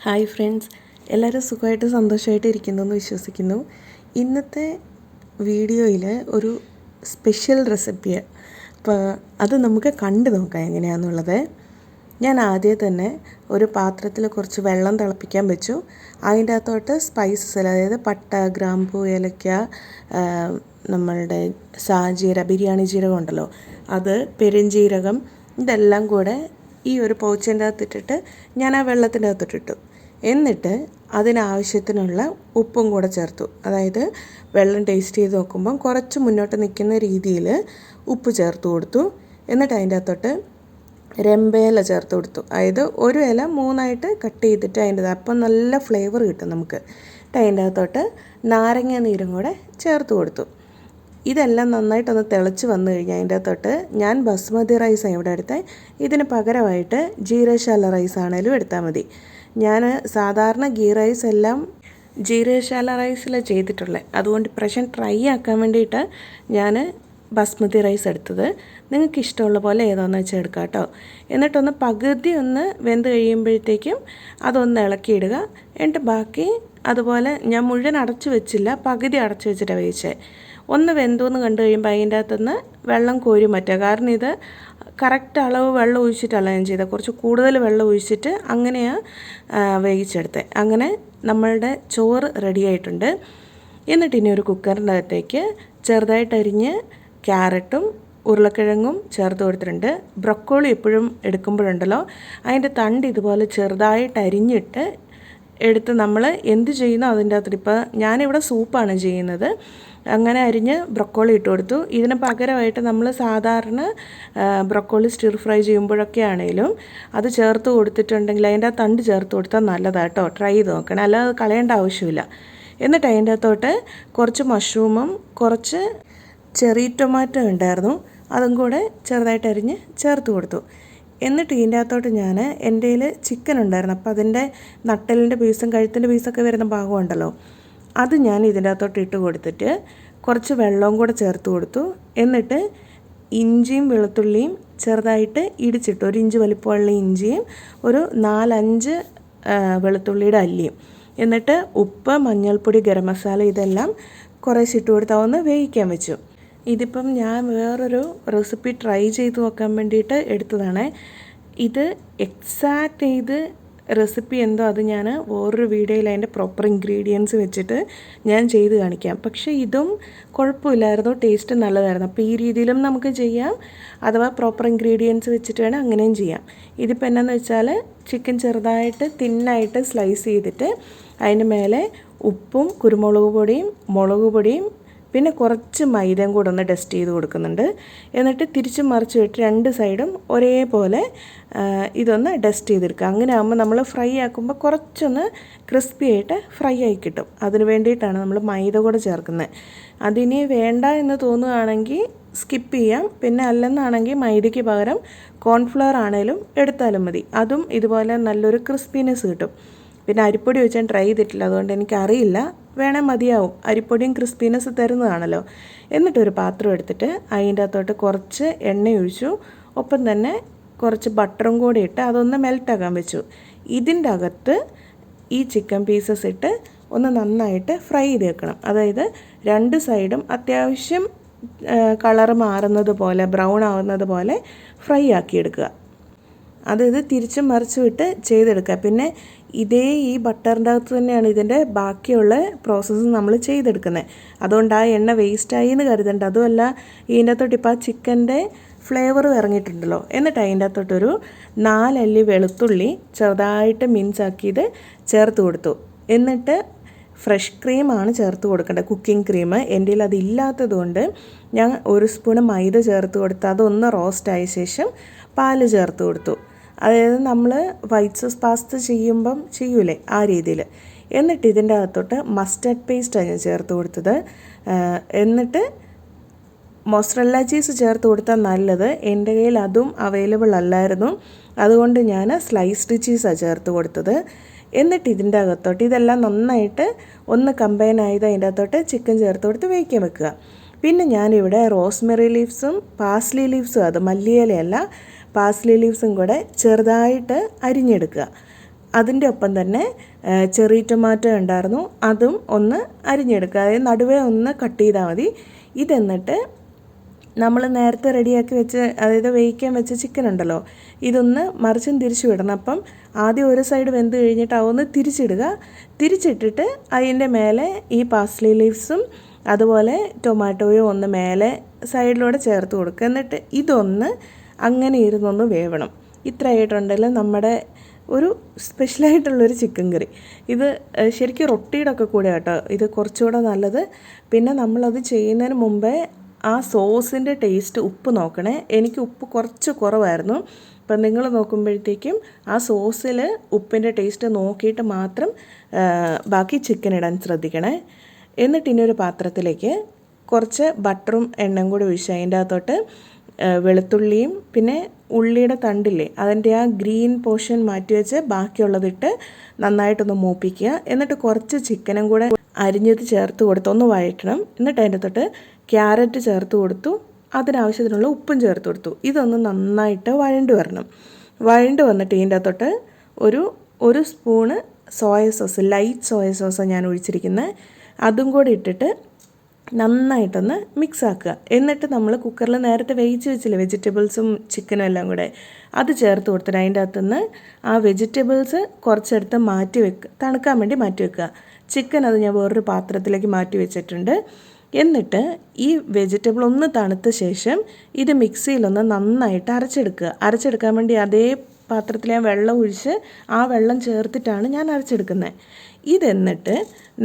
Hi friends, എല്ലാവരും സുഖമായിട്ട് സന്തോഷമായിട്ട് ഇരിക്കുന്നു എന്ന് വിശ്വസിക്കുന്നു. ഇന്നത്തെ വീഡിയോയിൽ ഒരു സ്പെഷ്യൽ റെസിപ്പിയാണ്. അപ്പോൾ അത് നമുക്ക് കണ്ടു നോക്കാം എങ്ങനെയാണെന്നുള്ളത്. ഞാൻ ആദ്യം തന്നെ ഒരു പാത്രത്തിൽ കുറച്ച് വെള്ളം തിളപ്പിക്കാൻ വെച്ചു. അതിൻ്റെ അകത്തോട്ട് സ്പൈസസ്, അതായത് പട്ട, ഗ്രാമ്പൂ, ഏലക്ക, നമ്മളുടെ ബിരിയാണി ജീരകം ഉണ്ടല്ലോ, അത്, പെരുംജീരകം, ഇതെല്ലാം കൂടെ ഈ ഒരു പൗച്ചിൻ്റെ അകത്തിട്ടിട്ട് ഞാൻ ആ വെള്ളത്തിൻ്റെ അകത്തിട്ടിട്ടു. എന്നിട്ട് അതിനാവശ്യത്തിനുള്ള ഉപ്പും കൂടെ ചേർത്തു. അതായത് വെള്ളം ടേസ്റ്റ് ചെയ്ത് നോക്കുമ്പം കുറച്ച് മുന്നോട്ട് നിൽക്കുന്ന രീതിയിൽ ഉപ്പ് ചേർത്ത് കൊടുത്തു. എന്നിട്ട് അതിൻ്റെ അകത്തോട്ട് രമ്പയില ചേർത്ത് കൊടുത്തു. അതായത് ഒരു ഇല 3ആയിട്ട് കട്ട് ചെയ്തിട്ട് അതിൻ്റെ അപ്പം നല്ല ഫ്ലേവർ കിട്ടും നമുക്ക്. അതിൻ്റെ അകത്തോട്ട് നാരങ്ങ നീരും കൂടെ ചേർത്ത് കൊടുത്തു. ഇതെല്ലാം നന്നായിട്ടൊന്ന് തിളച്ച് വന്നു കഴിഞ്ഞാൽ അതിൻ്റെ അകത്തോട്ട് ഞാൻ ബസ്മതി റൈസാണ് ഇവിടെ എടുത്തത്. ഇതിന് പകരമായിട്ട് ജീരകശാല റൈസ് ആണെങ്കിലും എടുത്താൽ മതി. ഞാൻ സാധാരണ ഗീ റൈസ് എല്ലാം ജീരകശാല റൈസിലാണ് ചെയ്തിട്ടുള്ളത്. അതുകൊണ്ട് പ്രശ്നം ട്രൈ ആക്കാൻ വേണ്ടിയിട്ട് ഞാൻ ബസ്മതി റൈസ് എടുത്തത്. നിങ്ങൾക്ക് ഇഷ്ടമുള്ള പോലെ ഏതാണെന്ന് വെച്ചാൽ എടുക്കാം കേട്ടോ. എന്നിട്ടൊന്ന് പകുതി ഒന്ന് വെന്ത് കഴിയുമ്പോഴത്തേക്കും അതൊന്ന് ഇളക്കിയിടുക. എന്നിട്ട് ബാക്കി അതുപോലെ ഞാൻ മുഴുവൻ അടച്ചു വെച്ചില്ല, പകുതി അടച്ചു വെച്ചിട്ടാണ് വേവിച്ചത്. ഒന്ന് വെന്തോന്ന് കണ്ടു കഴിയുമ്പോൾ അതിൻ്റെ അകത്തുനിന്ന് വെള്ളം കോരി മാറ്റുക. കാരണം ഇത് കറക്റ്റ് അളവ് വെള്ളം ഒഴിച്ചിട്ടല്ല ഞാൻ ചെയ്തത്, കുറച്ച് കൂടുതൽ വെള്ളം ഒഴിച്ചിട്ട് അങ്ങനെയാണ് വേവിച്ചെടുത്തത്. അങ്ങനെ നമ്മളുടെ ചോറ് റെഡിയായിട്ടുണ്ട്. എന്നിട്ട് ഇനി ഒരു കുക്കറിൻ്റെ അകത്തേക്ക് ചെറുതായിട്ട് അരിഞ്ഞ് ക്യാരറ്റും ഉരുളക്കിഴങ്ങും ചേർത്ത് കൊടുത്തിട്ടുണ്ട്. ബ്രൊക്കോളി എപ്പോഴും എടുക്കുമ്പോഴുണ്ടല്ലോ അതിൻ്റെ തണ്ട് ഇതുപോലെ ചെറുതായിട്ട് അരിഞ്ഞിട്ട് എടുത്ത് നമ്മൾ എന്ത് ചെയ്യുന്നോ അതിൻ്റെ അകത്ത്, ഇപ്പോൾ ഞാനിവിടെ സൂപ്പാണ് ചെയ്യുന്നത്, അങ്ങനെ അരിഞ്ഞ് ബ്രൊക്കോളി ഇട്ട് കൊടുത്തു. ഇതിന് പകരമായിട്ട് നമ്മൾ സാധാരണ ബ്രൊക്കോളി സ്റ്റിർ ഫ്രൈ ചെയ്യുമ്പോഴൊക്കെ ആണെങ്കിലും അത് ചേർത്ത് കൊടുത്തിട്ടുണ്ടെങ്കിൽ അതിൻ്റെ ആ തണ്ട് ചേർത്ത് കൊടുത്താൽ നല്ലതാണ് കേട്ടോ. ട്രൈ ചെയ്ത് നോക്കണം, അല്ലാതെ അത് കളയേണ്ട ആവശ്യമില്ല. എന്നിട്ട് അതിൻ്റെ അകത്തോട്ട് കുറച്ച് മഷ്റൂമും കുറച്ച് ചെറി ടൊമാറ്റോ ഉണ്ടായിരുന്നു, അതും കൂടെ ചെറുതായിട്ട് അരിഞ്ഞ് ചേർത്ത് കൊടുത്തു. എന്നിട്ട് ഇതിൻ്റെ അകത്തോട്ട് ഞാൻ എൻ്റെ കയ്യിൽ ചിക്കൻ ഉണ്ടായിരുന്നു, അപ്പോൾ അതിൻ്റെ നട്ടലിൻ്റെ പീസും കഴുത്തിൻ്റെ പീസൊക്കെ വരുന്ന ഭാഗമുണ്ടല്ലോ, അത് ഞാൻ ഇതിൻ്റെ അകത്തോട്ട് ഇട്ട് കൊടുത്തിട്ട് കുറച്ച് വെള്ളവും കൂടെ ചേർത്ത് കൊടുത്തു. എന്നിട്ട് ഇഞ്ചിയും വെളുത്തുള്ളിയും ചെറുതായിട്ട് ഇടിച്ചിട്ടു. 1 ഇഞ്ച് വലിപ്പമുള്ള ഇഞ്ചിയും ഒരു 4-5 വെളുത്തുള്ളിയുടെ അല്ലിയും. എന്നിട്ട് ഉപ്പ്, മഞ്ഞൾപ്പൊടി, ഗരം മസാല ഇതെല്ലാം കുറേശ്ശെ ഇട്ട് കൊടുത്ത് അതൊന്ന് വേവിക്കാൻ വെച്ചു. ഇതിപ്പം ഞാൻ വേറൊരു റെസിപ്പി ട്രൈ ചെയ്ത് നോക്കാൻ വേണ്ടിയിട്ട് എടുത്തതാണ്. ഇത് എക്സാക്റ്റ് ചെയ്ത് റെസിപ്പി എന്തോ അത് ഞാൻ വേറൊരു വീഡിയോയിൽ അതിൻ്റെ പ്രോപ്പർ ഇൻഗ്രീഡിയൻസ് വെച്ചിട്ട് ഞാൻ ചെയ്ത് കാണിക്കാം. പക്ഷേ ഇതും കുഴപ്പമില്ലായിരുന്നു, ടേസ്റ്റ് നല്ലതായിരുന്നു. അപ്പോൾ ഈ രീതിയിലും നമുക്ക് ചെയ്യാം, അഥവാ പ്രോപ്പർ ഇൻഗ്രീഡിയൻസ് വെച്ചിട്ട് വേണം അങ്ങനെയും ചെയ്യാം. ഇതിപ്പോൾ എന്നാന്ന് വെച്ചാൽ ചിക്കൻ ചെറുതായിട്ട് തിന്നായിട്ട് സ്ലൈസ് ചെയ്തിട്ട് അതിന് മേലെ ഉപ്പും കുരുമുളക് പൊടിയും മുളക് പൊടിയും പിന്നെ കുറച്ച് മൈദയും കൂടെ ഒന്ന് ഡസ്റ്റ് ചെയ്ത് കൊടുക്കുന്നുണ്ട്. എന്നിട്ട് തിരിച്ചും മറിച്ച് വിട്ട് 2 സൈഡും ഒരേപോലെ ഇതൊന്ന് ഡസ്റ്റ് ചെയ്തെടുക്കുക. അങ്ങനെ ആകുമ്പോൾ നമ്മൾ ഫ്രൈ ആക്കുമ്പോൾ കുറച്ചൊന്ന് ക്രിസ്പി ആയിട്ട് ഫ്രൈ ആയി കിട്ടും. അതിന് വേണ്ടിയിട്ടാണ് നമ്മൾ മൈദ കൂടെ ചേർക്കുന്നത്. അതിനി വേണ്ട എന്ന് തോന്നുകയാണെങ്കിൽ സ്കിപ്പ് ചെയ്യാം, പിന്നെ അല്ലെന്നാണെങ്കിൽ മൈദയ്ക്ക് പകരം കോൺഫ്ലവർ ആണെങ്കിലും എടുത്താലും മതി. അതും ഇതുപോലെ നല്ലൊരു ക്രിസ്പിനെസ് കിട്ടും. പിന്നെ അരിപ്പൊടി വെച്ച് ഞാൻ ട്രൈ ചെയ്തിട്ടില്ല, അതുകൊണ്ട് എനിക്കറിയില്ല, വേണേൽ മതിയാവും. അരിപ്പൊടിയും ക്രിസ്പിനെസ് തരുന്നതാണല്ലോ. എന്നിട്ടൊരു പാത്രം എടുത്തിട്ട് അതിൻ്റെ അകത്തോട്ട് കുറച്ച് എണ്ണ ഒഴിച്ചു, ഒപ്പം തന്നെ കുറച്ച് ബട്ടറും കൂടി ഇട്ട് അതൊന്ന് മെൽറ്റാക്കാൻ വെച്ചു. ഇതിൻ്റെ അകത്ത് ഈ ചിക്കൻ പീസസ് ഇട്ട് ഒന്ന് നന്നായിട്ട് ഫ്രൈ ചെയ്ത് വെക്കണം. അതായത് 2 സൈഡും അത്യാവശ്യം കളറ് മാറുന്നത് പോലെ, ബ്രൗൺ ആവുന്നത് പോലെ ഫ്രൈ ആക്കിയെടുക്കുക. ഇത് തിരിച്ചും മറിച്ചും ഇട്ട് ചെയ്തെടുക്കുക. പിന്നെ ഈ ബട്ടറിൻ്റെ അകത്ത് തന്നെയാണ് ഇതിൻ്റെ ബാക്കിയുള്ള പ്രോസസ്സ് നമ്മൾ ചെയ്തെടുക്കുന്നത്. അതുകൊണ്ട് ആ എണ്ണ വേസ്റ്റായി എന്ന് കരുതണ്ട. അതുമല്ല, ഇതിൻ്റെ അകത്തോട്ട് ഇപ്പോൾ ആ ചിക്കൻ്റെ ഫ്ലേവർ ഇറങ്ങിയിട്ടുണ്ടല്ലോ. എന്നിട്ട് അതിൻ്റെ അകത്തോട്ടൊരു 4 അല്ലി വെളുത്തുള്ളി ചെറുതായിട്ട് മിൻസാക്കിയത് ചേർത്ത് കൊടുത്തു. എന്നിട്ട് ഫ്രഷ് ക്രീമാണ് ചേർത്ത് കൊടുക്കേണ്ടത്, കുക്കിംഗ് ക്രീം. എൻ്റെ കയ്യിൽ അതില്ലാത്തത് കൊണ്ട് ഞാൻ 1 സ്പൂൺ മൈദ ചേർത്ത് കൊടുത്ത് അതൊന്ന് റോസ്റ്റായ ശേഷം പാല് ചേർത്ത് കൊടുത്തു. അതായത് നമ്മൾ വൈറ്റ് സോസ് പാസ്ത ചെയ്യുമ്പം ചെയ്യൂലേ, ആ രീതിയിൽ. എന്നിട്ട് ഇതിൻ്റെ അകത്തോട്ട് മസ്റ്റർഡ് പേസ്റ്റാണ് ഞാൻ ചേർത്ത് കൊടുത്തത്. എന്നിട്ട് മൊസറല്ല ചീസ് ചേർത്ത് കൊടുത്താൽ നല്ലത്. എൻ്റെ കയ്യിൽ അതും അവൈലബിൾ അല്ലായിരുന്നു, അതുകൊണ്ട് ഞാൻ സ്ലൈസ്ഡ് ചീസാണ് ചേർത്ത് കൊടുത്തത്. എന്നിട്ട് ഇതിൻ്റെ അകത്തോട്ട് ഇതെല്ലാം നന്നായിട്ട് ഒന്ന് കമ്പൈൻ ആയത് അതിൻ്റെ അകത്തോട്ട് ചിക്കൻ ചേർത്ത് കൊടുത്ത് വേവിക്കാൻ വെക്കുക. പിന്നെ ഞാനിവിടെ റോസ്മെറി ലീവ്സും പാസ്ലി ലീവ്സും, അത് മല്ലിയിലയല്ല, പാസ്ലി ലീവ്സും കൂടെ ചെറുതായിട്ട് അരിഞ്ഞെടുക്കുക. അതിൻ്റെ ഒപ്പം തന്നെ ചെറി ടൊമാറ്റോ ഉണ്ടായിരുന്നു, അതും ഒന്ന് അരിഞ്ഞെടുക്കുക. അതായത് നടുവേ ഒന്ന് കട്ട് ചെയ്താൽ മതി. ഇതെന്നിട്ട് നമ്മൾ നേരത്തെ റെഡിയാക്കി വെച്ച്, അതായത് വേവിക്കാൻ വെച്ച ചിക്കൻ ഉണ്ടല്ലോ, ഇതൊന്ന് മറിച്ചും തിരിച്ചു വിടണം. അപ്പം ആദ്യം ഒരു സൈഡ് വെന്ത് കഴിഞ്ഞിട്ട് അതൊന്ന് തിരിച്ചിടുക. തിരിച്ചിട്ടിട്ട് അതിൻ്റെ മേലെ ഈ പാസ്ലി ലീവ്സും അതുപോലെ ടൊമാറ്റോയും ഒന്ന് മേലെ സൈഡിലൂടെ ചേർത്ത് കൊടുക്കുക. എന്നിട്ട് ഇതൊന്ന് അങ്ങനെ ഇരുന്നൊന്ന് വേവണം. ഇത്ര ആയിട്ടുണ്ടല്ലോ നമ്മുടെ ഒരു സ്പെഷ്യലായിട്ടുള്ളൊരു ചിക്കൻ കറി. ഇത് ശരിക്കും റൊട്ടിയുടെ ഒക്കെ കൂടെ കേട്ടോ ഇത് കുറച്ചുകൂടെ നല്ലത്. പിന്നെ നമ്മളത് ചെയ്യുന്നതിന് മുമ്പേ ആ സോസിൻ്റെ ടേസ്റ്റ്, ഉപ്പ് നോക്കണേ. എനിക്ക് ഉപ്പ് കുറച്ച് കുറവായിരുന്നു. അപ്പം നിങ്ങൾ നോക്കുമ്പോഴത്തേക്കും ആ സോസിൽ ഉപ്പിൻ്റെ ടേസ്റ്റ് നോക്കിയിട്ട് മാത്രം ബാക്കി ചിക്കൻ ഇടാൻ ശ്രദ്ധിക്കണേ. എന്നിട്ട് ഇനി ഒരു പാത്രത്തിലേക്ക് കുറച്ച് ബട്ടറും എണ്ണയും കൂടി ഒഴിച്ച് അതിൻ്റെ അകത്തോട്ട് വെളുത്തുള്ളിയും പിന്നെ ഉള്ളിയുടെ തണ്ടില്ലേ അതിൻ്റെ ആ ഗ്രീൻ പോർഷൻ മാറ്റി വെച്ച് ബാക്കിയുള്ളതിട്ട് നന്നായിട്ടൊന്ന് മൂപ്പിക്കുക. എന്നിട്ട് കുറച്ച് ചിക്കനും കൂടെ അരിഞ്ഞത് ചേർത്ത് കൊടുത്ത് ഒന്ന് വഴറ്റണം. എന്നിട്ട് അതിൻ്റെ തൊട്ട് ക്യാരറ്റ് ചേർത്ത് കൊടുത്തു, അതിനാവശ്യത്തിനുള്ള ഉപ്പും ചേർത്ത് കൊടുത്തു. ഇതൊന്ന് നന്നായിട്ട് വഴണ്ട് വരണം. വഴണ്ട് വന്നിട്ട് ഇതിൻ്റെ അകത്തോട്ട് ഒരു spoon soya sauce, light soya സോസാണ് ഞാൻ ഒഴിച്ചിരിക്കുന്നത്. അതും കൂടി ഇട്ടിട്ട് നന്നായിട്ടൊന്ന് മിക്സ് ആക്കുക. എന്നിട്ട് നമ്മൾ കുക്കറിൽ നേരത്തെ വേവിച്ച് വെച്ചില്ലേ വെജിറ്റബിൾസും ചിക്കനും എല്ലാം കൂടെ, അത് ചേർത്ത് കൊടുത്തിട്ട് അതിൻ്റെ അകത്തുനിന്ന് ആ വെജിറ്റബിൾസ് കുറച്ചെടുത്ത് മാറ്റി വെക്കുക, തണുക്കാൻ വേണ്ടി മാറ്റി വെക്കുക. ചിക്കൻ അത് ഞാൻ വേറൊരു പാത്രത്തിലേക്ക് മാറ്റി വെച്ചിട്ടുണ്ട്. എന്നിട്ട് ഈ വെജിറ്റബിൾ ഒന്ന് തണുത്ത ശേഷം ഇത് മിക്സിയിലൊന്ന് നന്നായിട്ട് അരച്ചെടുക്കാൻ വേണ്ടി അതേ പാത്രത്തിൽ ഞാൻ വെള്ളം ഒഴിച്ച് ആ വെള്ളം ചേർത്തിട്ടാണ് ഞാൻ അരച്ചെടുക്കുന്നത്. ഇതെന്നിട്ട്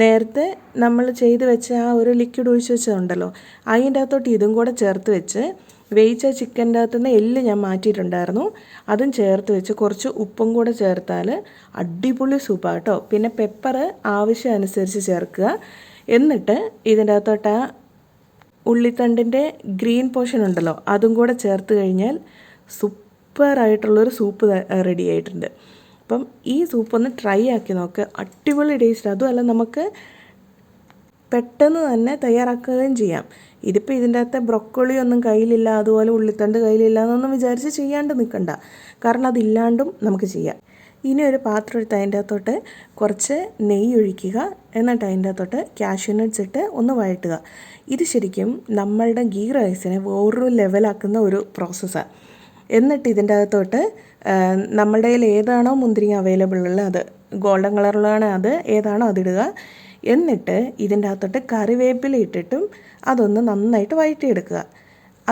നേരത്തെ നമ്മൾ ചെയ്ത് വെച്ച ആ ഒരു ലിക്വിഡ് ഒഴിച്ച് വെച്ചതുണ്ടല്ലോ, അതിൻ്റെ അകത്തോട്ട് ഇതും കൂടെ ചേർത്ത് വെച്ച് വേവിച്ച ചിക്കൻ്റെ അകത്തുനിന്ന് എല്ല് ഞാൻ മാറ്റിയിട്ടുണ്ടായിരുന്നു, അതും ചേർത്ത് വെച്ച് കുറച്ച് ഉപ്പും കൂടെ ചേർത്താൽ അടിപൊളി സൂപ്പാണ് കേട്ടോ. പിന്നെ പെപ്പർ ആവശ്യം അനുസരിച്ച് ചേർക്കുക. എന്നിട്ട് ഇതിൻ്റെ അകത്തോട്ട് ആ ഉള്ളിത്തണ്ടിൻ്റെ ഗ്രീൻ പോർഷൻ ഉണ്ടല്ലോ അതും കൂടെ ചേർത്ത് കഴിഞ്ഞാൽ സൂപ്പറായിട്ടുള്ളൊരു സൂപ്പ് റെഡി ആയിട്ടുണ്ട്. അപ്പം ഈ സൂപ്പ് ഒന്ന് ട്രൈ ആക്കി നോക്ക്, അടിപൊളി ടേസ്റ്റ്. അതുമല്ല നമുക്ക് പെട്ടെന്ന് തന്നെ തയ്യാറാക്കുകയും ചെയ്യാം. ഇതിപ്പോൾ ഇതിൻ്റെ അകത്തെ ബ്രൊക്കോളി ഒന്നും കയ്യിലില്ല, അതുപോലെ ഉള്ളിത്തണ്ട് കയ്യിലില്ല എന്നൊന്നും വിചാരിച്ച് ചെയ്യാണ്ട് നിൽക്കണ്ട, കാരണം അതില്ലാണ്ടും നമുക്ക് ചെയ്യാം. ഇനി ഒരു പാത്രം എടുത്ത് അതിൻ്റെ അകത്തോട്ട് കുറച്ച് നെയ്യ് ഒഴിക്കുക. എന്നിട്ട് അതിൻ്റെ അകത്തോട്ട് കാഷ്യൂ നട്ട്സ് ഇട്ട് ഒന്ന് വഴറ്റുക. ഇത് ശരിക്കും നമ്മളുടെ ഗീ റൈസിനെ വേറൊരു ലെവലാക്കുന്ന ഒരു പ്രോസസ്സാണ്. എന്നിട്ട് ഇതിൻ്റെ അകത്തോട്ട് നമ്മളുടെ കയ്യിൽ ഏതാണോ മുന്തിരിങ്ങ അവൈലബിൾ ഉള്ളത്, അത് ഗോൾഡൻ കളറിലാണ്, അത് ഏതാണോ അതിടുക. എന്നിട്ട് ഇതിൻ്റെ അകത്തോട്ട് കറിവേപ്പില ഇട്ടിട്ടും അതൊന്ന് നന്നായിട്ട് വഴറ്റിയെടുക്കുക.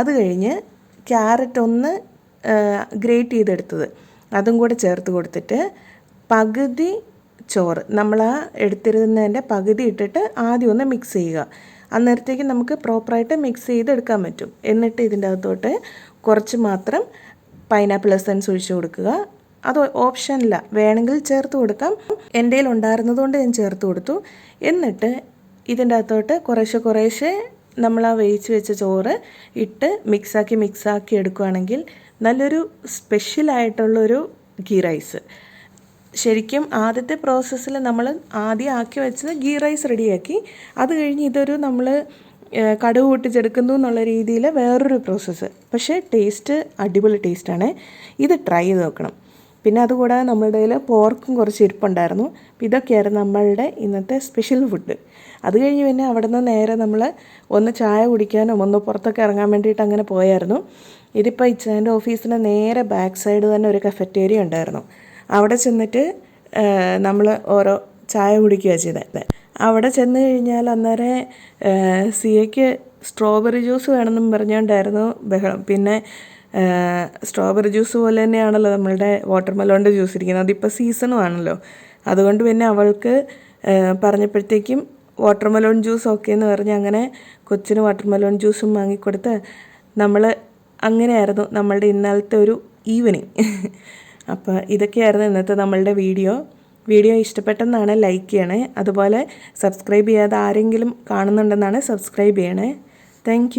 അത് കഴിഞ്ഞ് ക്യാരറ്റ് ഒന്ന് ഗ്രേറ്റ് ചെയ്തെടുത്തത് അതും കൂടെ ചേർത്ത് കൊടുത്തിട്ട് പകുതി ചോറ് നമ്മൾ ആ എടുത്തിരുന്നതിൻ്റെ പകുതി ഇട്ടിട്ട് ആദ്യം ഒന്ന് മിക്സ് ചെയ്യുക. അന്നേരത്തേക്ക് നമുക്ക് പ്രോപ്പറായിട്ട് മിക്സ് ചെയ്തെടുക്കാൻ പറ്റും. എന്നിട്ട് ഇതിൻ്റെ അകത്തോട്ട് കുറച്ച് മാത്രം പൈനാപ്പിൾ എസൻസ് ഒഴിച്ച് കൊടുക്കുക. അത് ഓപ്ഷനില്ല, വേണമെങ്കിൽ ചേർത്ത് കൊടുക്കാം. എൻ്റെ കയ്യിൽ ഉണ്ടായിരുന്നതുകൊണ്ട് ഞാൻ ചേർത്ത് കൊടുത്തു. എന്നിട്ട് ഇതിൻ്റെ അകത്തോട്ട് കുറേശ്ശെ നമ്മൾ ആ വേവിച്ച് വെച്ച ചോറ് ഇട്ട് മിക്സാക്കി എടുക്കുകയാണെങ്കിൽ നല്ലൊരു സ്പെഷ്യലായിട്ടുള്ളൊരു ഗീ റൈസ്. ശരിക്കും ആദ്യത്തെ പ്രോസസ്സിൽ നമ്മൾ ആദ്യം ആക്കി വെച്ചത് ഗീ റൈസ് റെഡിയാക്കി, അത് കഴിഞ്ഞ് ഇതൊരു നമ്മൾ കടുക് പൊട്ടിച്ചെടുക്കുന്നു എന്നുള്ള രീതിയിൽ വേറൊരു പ്രോസസ്സ്. പക്ഷേ ടേസ്റ്റ് അടിപൊളി ടേസ്റ്റാണ്. ഇത് ട്രൈ ചെയ്ത് നോക്കണം. പിന്നെ അതുകൂടാതെ നമ്മളുടെ കയ്യിൽ പോർക്കും കുറച്ച് ഇരിപ്പുണ്ടായിരുന്നു. ഇതൊക്കെയായിരുന്നു നമ്മളുടെ ഇന്നത്തെ സ്പെഷ്യൽ ഫുഡ്. അത് കഴിഞ്ഞ് പിന്നെ അവിടെ നിന്ന് നേരെ നമ്മൾ ഒന്ന് ചായ കുടിക്കാനും ഒന്ന് പുറത്തൊക്കെ ഇറങ്ങാൻ വേണ്ടിയിട്ട് അങ്ങനെ പോയായിരുന്നു. ഇതിപ്പോൾ ഇച്ചാൻ്റെ ഓഫീസിന് നേരെ ബാക്ക് സൈഡ് തന്നെ ഒരു കഫറ്റേരിയ ഉണ്ടായിരുന്നു. അവിടെ ചെന്നിട്ട് നമ്മൾ ഓരോ ചായ കുടിക്കുകയാണ് ചെയ്തത്. അവിടെ ചെന്ന് കഴിഞ്ഞാൽ അന്നേരം സിയയ്ക്ക് സ്ട്രോബെറി ജ്യൂസ് വേണമെന്നും പറഞ്ഞുകൊണ്ടായിരുന്നു ബഹളം. പിന്നെ സ്ട്രോബെറി ജ്യൂസ് പോലെ തന്നെയാണല്ലോ നമ്മളുടെ വാട്ടർമെലോണിൻ്റെ ജ്യൂസ് ഇരിക്കുന്നത്, അതിപ്പോൾ സീസണും ആണല്ലോ. അതുകൊണ്ട് പിന്നെ അവൾക്ക് പറഞ്ഞപ്പോഴത്തേക്കും വാട്ടർമെലോൺ ജ്യൂസ് ഓക്കെ എന്ന് പറഞ്ഞ് അങ്ങനെ കൊച്ചിന് വാട്ടർമെലോൺ ജ്യൂസും വാങ്ങിക്കൊടുത്ത് നമ്മൾ അങ്ങനെയായിരുന്നു നമ്മളുടെ ഇന്നലത്തെ ഒരു ഈവനിങ്. അപ്പോൾ ഇതൊക്കെയായിരുന്നു ഇന്നത്തെ നമ്മളുടെ വീഡിയോ ഇഷ്ടപ്പെട്ടെന്നാണ് ലൈക്ക് ചെയ്യണേ. അതുപോലെ സബ്സ്ക്രൈബ് ചെയ്യാതെ ആരെങ്കിലും കാണുന്നുണ്ടെന്നാണ് സബ്സ്ക്രൈബ് ചെയ്യണേ. താങ്ക്